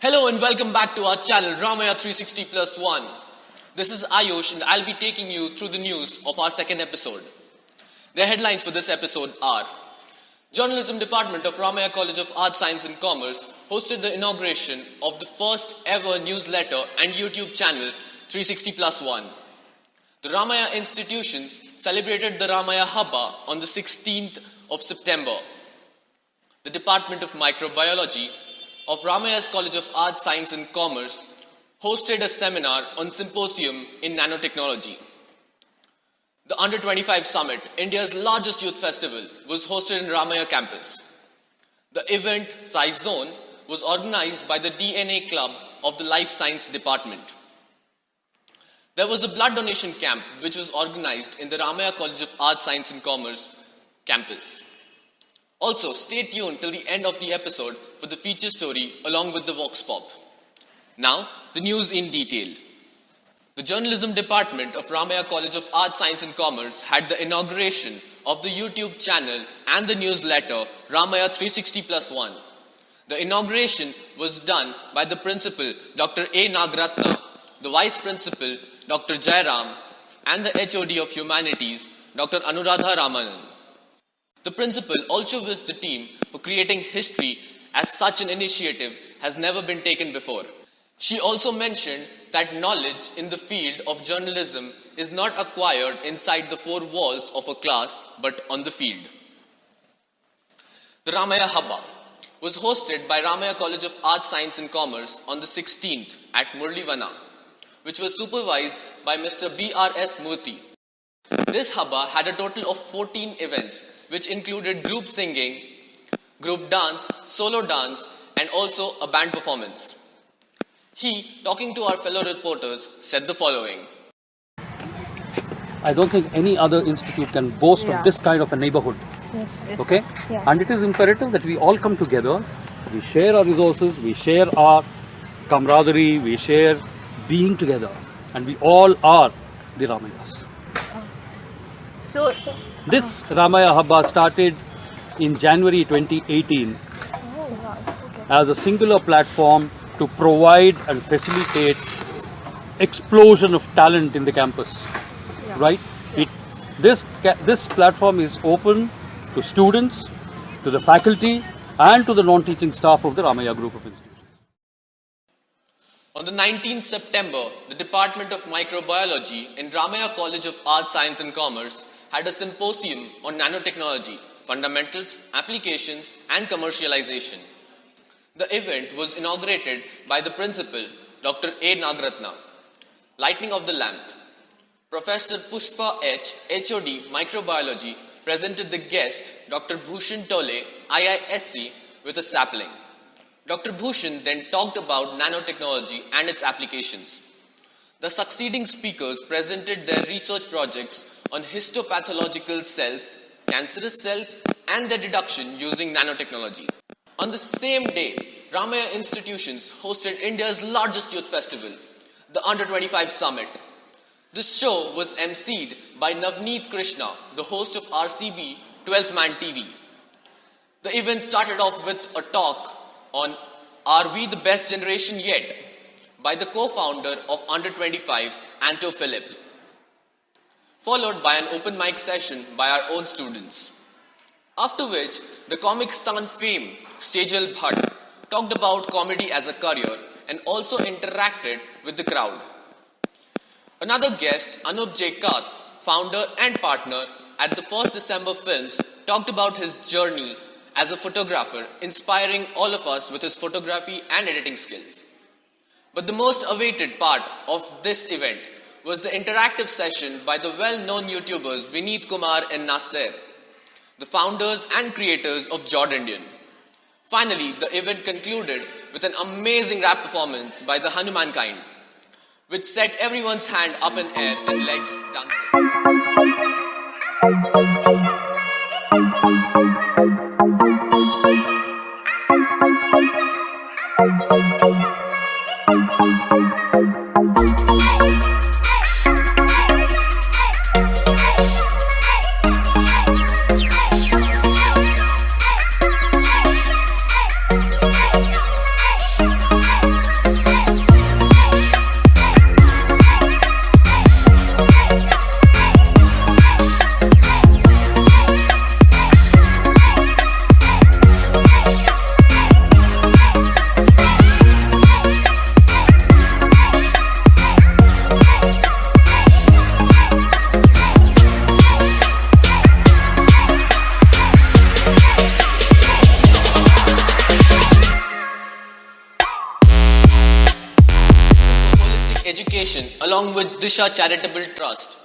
Hello and welcome back to our channel Ramaiah 360 plus 1. This is Ayush and I'll be taking you through the news of our second episode. The headlines for this episode are: Journalism Department of Ramaiah College of Arts, Science and Commerce hosted the inauguration of the first ever newsletter and YouTube channel 360 plus 1. The Ramaiah institutions celebrated the Ramaiah Habba on the 16th of September. The Department of Microbiology of Ramaiah's College of Arts, Science and Commerce hosted a seminar on symposium in nanotechnology. The Under 25 Summit, India's largest youth festival, was hosted in Ramaiah campus. The event, Size Zone, was organized by the DNA Club of the Life Science Department. There was a blood donation camp which was organized in the Ramaiah College of Arts, Science and Commerce campus. Also, stay tuned till the end of the episode for the feature story along with the Vox Pop. Now, the news in detail. The Journalism Department of Ramaiah College of Arts, Science and Commerce had the inauguration of the YouTube channel and the newsletter Ramaiah 360 plus 1. The inauguration was done by the principal, Dr. A. Nagratna, the vice principal, Dr. Jairam, and the HOD of Humanities, Dr. Anuradha Ramanan. The principal also wished the team for creating history, as such an initiative has never been taken before. She also mentioned that knowledge in the field of journalism is not acquired inside the four walls of a class but on the field. The Ramaiah Habba was hosted by Ramaiah College of Arts, Science and Commerce on the 16th at Murlivana, which was supervised by Mr. B.R.S. Murthy. This Habba had a total of 14 events, which included group singing, group dance, solo dance, and also a band performance. He, talking to our fellow reporters, said the following. I don't think any other institute can boast of this kind of a neighborhood. Yes. Okay? Yeah. And it is imperative that we all come together, we share our resources, we share our camaraderie, we share being together. And we all are the Ramayas. So This Ramaiah Habba started in January 2018 as a singular platform to provide and facilitate explosion of talent in the campus. Right? This platform is open to students, to the faculty, and to the non-teaching staff of the Ramaiah Group of Institutions. On the 19th September, the Department of Microbiology in Ramaiah College of Arts, Science and Commerce had a symposium on nanotechnology, fundamentals, applications, and commercialization. The event was inaugurated by the principal, Dr. A. Nagratna. Lighting of the lamp. Professor Pushpa H., HOD, Microbiology, presented the guest, Dr. Bhushan Tole, IISc, with a sapling. Dr. Bhushan then talked about nanotechnology and its applications. The succeeding speakers presented their research projects on histopathological cells, cancerous cells, and their deduction using nanotechnology. On the same day, Ramaiah institutions hosted India's largest youth festival, the Under 25 Summit. This show was emceed by Navneet Krishna, the host of RCB 12th Man TV. The event started off with a talk on Are We the Best Generation Yet? By the co-founder of Under 25, Anto Philip, followed by an open mic session by our own students. After which, the comic stunt fame, Sejal Bhatt, talked about comedy as a career and also interacted with the crowd. Another guest, Anup J. Kath, founder and partner at the 1st December Films, talked about his journey as a photographer, inspiring all of us with his photography and editing skills. But the most awaited part of this event was the interactive session by the well-known YouTubers Vineet Kumar and Nasser, the founders and creators of Jod Indian. Finally, the event concluded with an amazing rap performance by the Hanuman kind, which set everyone's hand up in air and legs dancing. Education, along with Disha Charitable Trust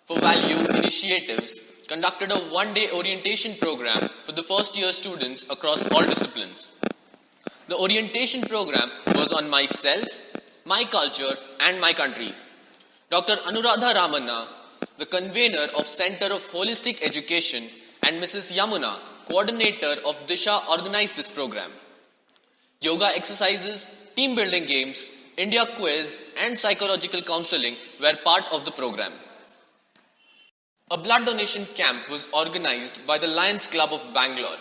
for Value Initiatives, conducted a one-day orientation program for the first-year students across all disciplines. The orientation program was on myself, my culture, and my country. Dr. Anuradha Ramanna, the convener of Center of Holistic Education, and Mrs. Yamuna, coordinator of Disha, organized this program. Yoga exercises, team building games, India quiz, and psychological counseling were part of the program. A blood donation camp was organized by the Lions Club of Bangalore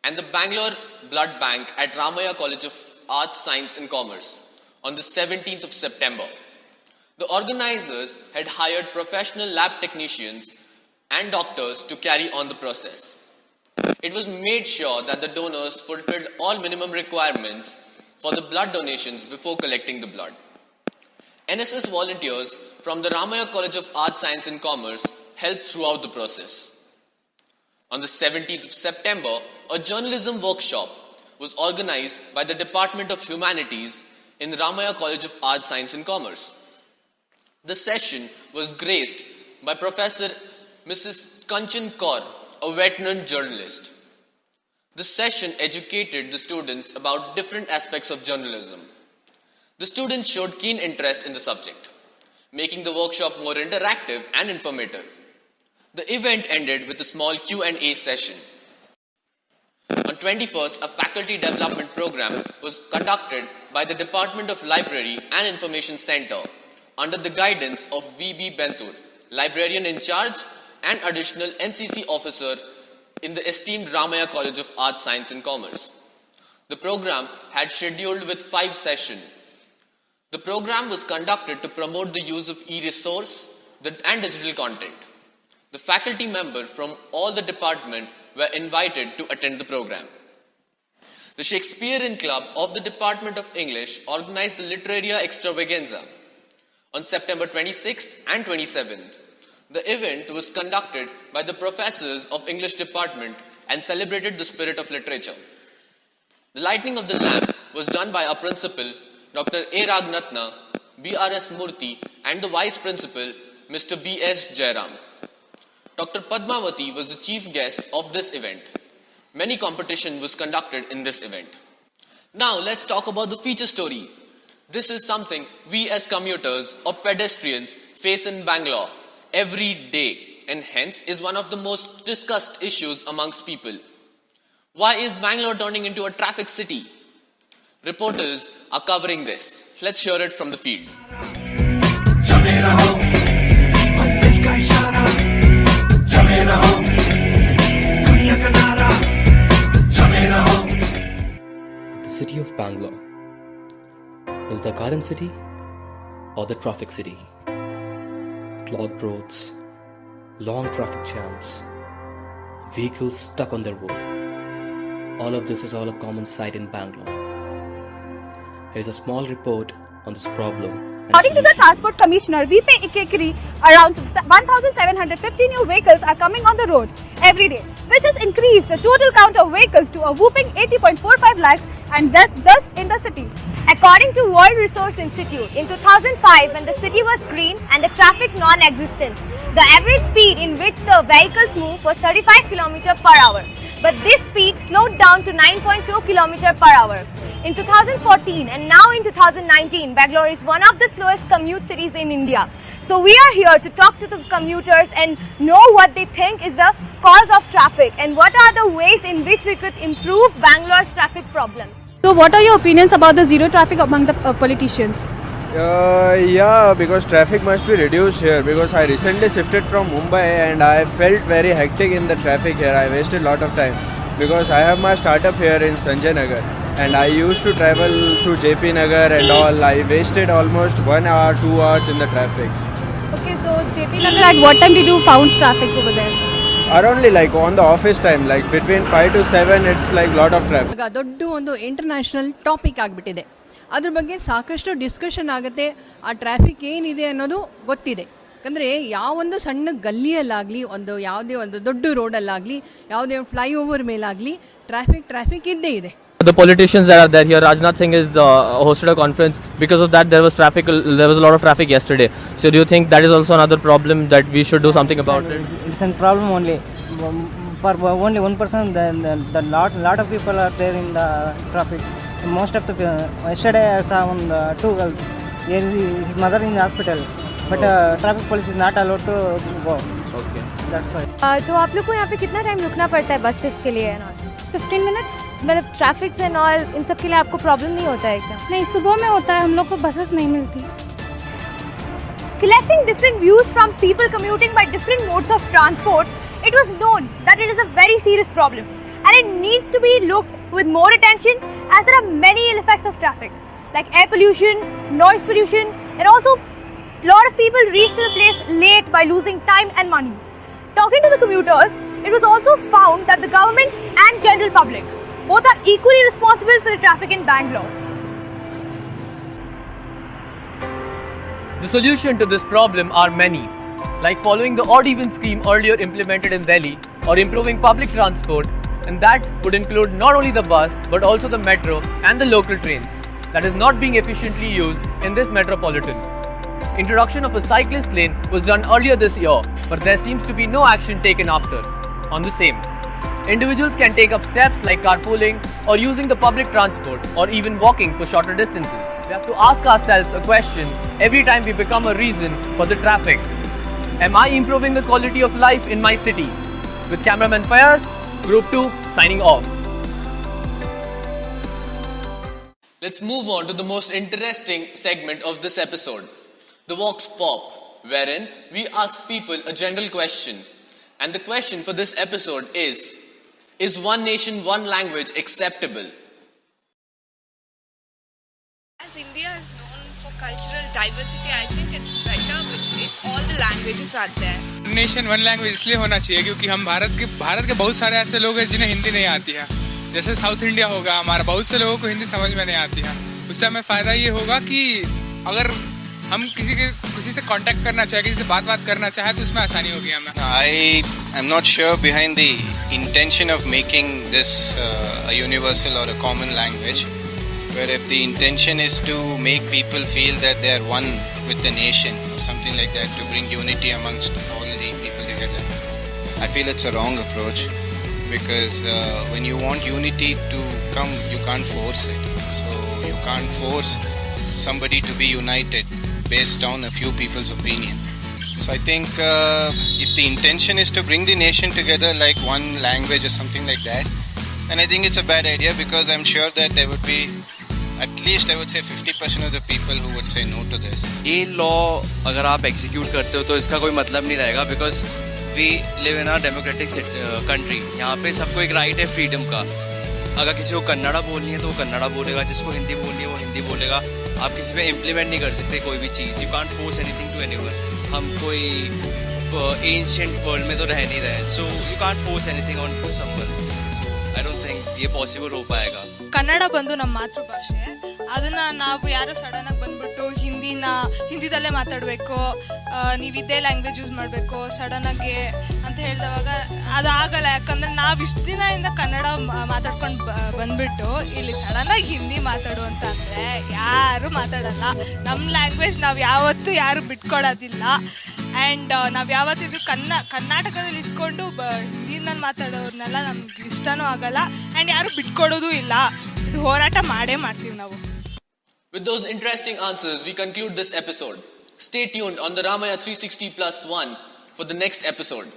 and the Bangalore Blood Bank at Ramaiah College of Arts, Science and Commerce on the 17th of September. The organizers had hired professional lab technicians and doctors to carry on the process. It was made sure that the donors fulfilled all minimum requirements for the blood donations before collecting the blood. NSS volunteers from the Ramaiah College of Arts, Science and Commerce helped throughout the process. On the 17th of September, a journalism workshop was organized by the Department of Humanities in the Ramaiah College of Arts, Science and Commerce. The session was graced by Professor Mrs. Kanchan Kaur, a veteran journalist. The session educated the students about different aspects of journalism. The students showed keen interest in the subject, making the workshop more interactive and informative. The event ended with a small Q&A session. On 21st, a faculty development program was conducted by the Department of Library and Information Center under the guidance of V.B. Bentur, librarian in charge and additional NCC officer in the esteemed Ramaiah College of Arts, Science and Commerce. The program had scheduled with 5 sessions. The program was conducted to promote the use of e-resource and digital content. The faculty members from all the department were invited to attend the program. The Shakespearean Club of the Department of English organized the Literaria Extravaganza on September 26th and 27th. The event was conducted by the professors of English department and celebrated the spirit of literature. The lighting of the lamp was done by our principal, Dr. A. Ragnatna, B.R.S. Murthy, and the vice principal, Mr. B.S. Jairam. Dr. Padmavati was the chief guest of this event. Many competition was conducted in this event. Now let's talk about the feature story. This is something we as commuters or pedestrians face in Bangalore every day and hence is one of the most discussed issues amongst people. Why is Bangalore turning into a traffic city? Reporters are covering this. Let's hear it from the field. The city of Bangalore is the garden city or the traffic city? Clogged roads, long traffic jams, vehicles stuck on the road. All of this is all a common sight in Bangalore. Here's a small report on this problem. According to the Transport Commissioner, V.P. Ikekri, around 1,750 new vehicles are coming on the road every day, which has increased the total count of vehicles to a whopping 80.45 lakhs and thus just in the city. According to World Resource Institute, in 2005 when the city was green and the traffic non-existent, the average speed in which the vehicles move was 35 km per hour. But this speed slowed down to 9.2 km per hour. In 2014 and now in 2019, Bangalore is one of the slowest commute cities in India. So we are here to talk to the commuters and know what they think is the cause of traffic and what are the ways in which we could improve Bangalore's traffic problems. So what are your opinions about the zero traffic among the politicians? Yeah, because traffic must be reduced here because I recently shifted from Mumbai and I felt very hectic in the traffic here. I wasted a lot of time because I have my startup here in Sanjay Nagar and I used to travel through JP Nagar and all. I wasted almost 1 hour, 2 hours in the traffic. Okay, so JP Nagar, at what time did you found traffic over there? Around like on the office time, like between 5 to 7, it's like lot of traffic. ದೊಡ್ಡ ಒಂದು international topic ಆಗಿಬಿಟ್ಟಿದೆ. ಅದ್ರ ಬಗ್ಗೆ ಸಾಕಷ್ಟು discussion ಆಗುತ್ತೆ. ಆ traffic ಏನಿದೆ ಅನ್ನೋದು ಗೊತ್ತಿದೆ. ಯಾಕಂದರೆ ಯಾವೊಂದು ಸಣ್ಣ ಗಲ್ಲಿಯಲ್ಲಾಗಲಿ ಯಾವುದೇ ಒಂದು ದೊಡ್ಡ ರೋಡಲ್ಲಾಗಲಿ ಯಾವುದೇ ಫ್ಲೈಓವರ್ ಮೇಲಾಗಲಿ ಟ್ರಾಫಿಕ್ ಇದ್ದೇ ಇದೆ. The politicians that are there here, Rajnath Singh has hosted a conference. Because of that, there was a lot of traffic yesterday. So do you think that is also another problem that we should do something about it? It's a problem only. For only one person, the lot of people are there in the traffic. Most of the yesterday I saw two girls. His mother in the hospital, but traffic police is not allowed to go. Okay. That's why. तो आप लोग को यहाँ पे कितना time रुकना पड़ता है बसेस के लिए एंड ऑल? 15 मिनट्स. मतलब ट्रैफिक एंड ऑल इन सब के लिए आपको प्रॉब्लम नहीं होता है क्या? नहीं, सुबह में होता है, हम लोग को बसेस नहीं मिलती. Collecting different views from people commuting by different modes of transport, it was known that it is a very serious problem and it needs to be looked with more attention as there are many ill effects of traffic like air pollution, noise pollution, and also a lot of people reach to the place late by losing time and money. Talking to the commuters, it was also found that the government and general public both are equally responsible for the traffic in Bangalore. The solution to this problem are many, like following the odd-even scheme earlier implemented in Delhi or improving public transport, and that would include not only the bus but also the metro and the local trains that is not being efficiently used in this metropolitan. Introduction of a cyclist lane was done earlier this year, but there seems to be no action taken after on the same. Individuals can take up steps like carpooling or using the public transport or even walking for shorter distances. We have to ask ourselves a question every time we become a reason for the traffic. Am I improving the quality of life in my city? With cameraman Fayaz, Group 2 signing off. Let's move on to the most interesting segment of this episode, the Vox Pop, wherein we ask people a general question. And the question for this episode is one nation, one language acceptable? As India is known for cultural diversity, I think it's better if all the languages are there. Nation one language इसलिए होना चाहिए क्योंकि हम भारत के बहुत सारे ऐसे लोग हैं जिन्हें हिंदी नहीं आती है. जैसे साउथ इंडिया होगा हमारा, बहुत से लोगों को हिंदी समझ में नहीं आती है. उससे हमें फ़ायदा ये होगा कि अगर हम किसी से कांटेक्ट करना चाहे, किसी से बात करना चाहे तो उसमें आसानी होगी हमें. I am not sure behind the intention of making this a universal or a common language, where if the intention is to make people feel that they are one with the nation or something like that, to bring unity amongst all the people together, I feel it's a wrong approach, because when you want unity to come, you can't force it. So you can't force somebody to be united based on a few people's opinion. So I think if the intention is to bring the nation together like one language or something like that, then I think it's a bad idea, because I'm sure that there would be at least I would say 50% of the people who would say no to this. ये law अगर आप execute करते हो तो इसका कोई मतलब नहीं रहेगा, because we live in a democratic country. यहाँ पे सबको एक राइट है फ्रीडम का. अगर किसी को कन्नड़ा बोलनी है तो वो कन्नड़ा बोलेगा, जिसको हिंदी बोलनी है वो हिंदी बोलेगा. आप किसी पे इम्प्लीमेंट नहीं कर सकते कोई भी चीज़. You can't force anything to anyone. हम कोई एंशिएंट वर्ल्ड में तो रह नहीं रहे, so you can't force anything on to someone. So I don't think ये पॉसिबल हो पाएगा. ಕನ್ನಡ ಬಂದು ನಮ್ಮ ಮಾತೃಭಾಷೆ, ಅದನ್ನ ನಾವು ಯಾರು ಸಡನ್ ಆಗಿ ಬಂದ್ಬಿಟ್ಟು ಹಿಂದಿದಲ್ಲೇ ಮಾತಾಡಬೇಕು, ನೀವು ಇದೇ ಲ್ಯಾಂಗ್ವೇಜ್ ಯೂಸ್ ಮಾಡಬೇಕು ಸಡನ್ ಆಗಿ ಅಂತ ಹೇಳಿದವಾಗ ಅದು ಆಗಲ್ಲ. ಯಾಕಂದ್ರೆ ನಾವು ಇಷ್ಟು ದಿನದಿಂದ ಕನ್ನಡ ಮಾತಾಡ್ಕೊಂಡು ಬಂದ್ಬಿಟ್ಟು ಇಲ್ಲಿ ಸಡನ್ ಆಗಿ ಹಿಂದಿ ಮಾತಾಡು ಅಂತ ಅಂದರೆ ಯಾರು ಮಾತಾಡಲ್ಲ. ನಮ್ಮ ಲ್ಯಾಂಗ್ವೇಜ್ ನಾವು ಯಾವತ್ತೂ ಯಾರು ಬಿಟ್ಕೊಡೋದಿಲ್ಲ. ಆ್ಯಂಡ್ ನಾವು ಯಾವತ್ತಿದ್ರು ಕರ್ನಾಟಕದಲ್ಲಿ ಇಟ್ಕೊಂಡು ಹಿಂದಿನಲ್ಲಿ ಮಾತಾಡೋರ್ನೆಲ್ಲ ನಮ್ಗೆ ಇಷ್ಟನೂ ಆಗಲ್ಲ ಆ್ಯಂಡ್ ಯಾರು ಬಿಟ್ಕೊಡೋದು ಇಲ್ಲ. ಇದು ಹೋರಾಟ ಮಾಡೇ ಮಾಡ್ತೀವಿ ನಾವು. With those interesting answers, we conclude this episode. Stay tuned on the Ramaiah 360+1 for the next episode.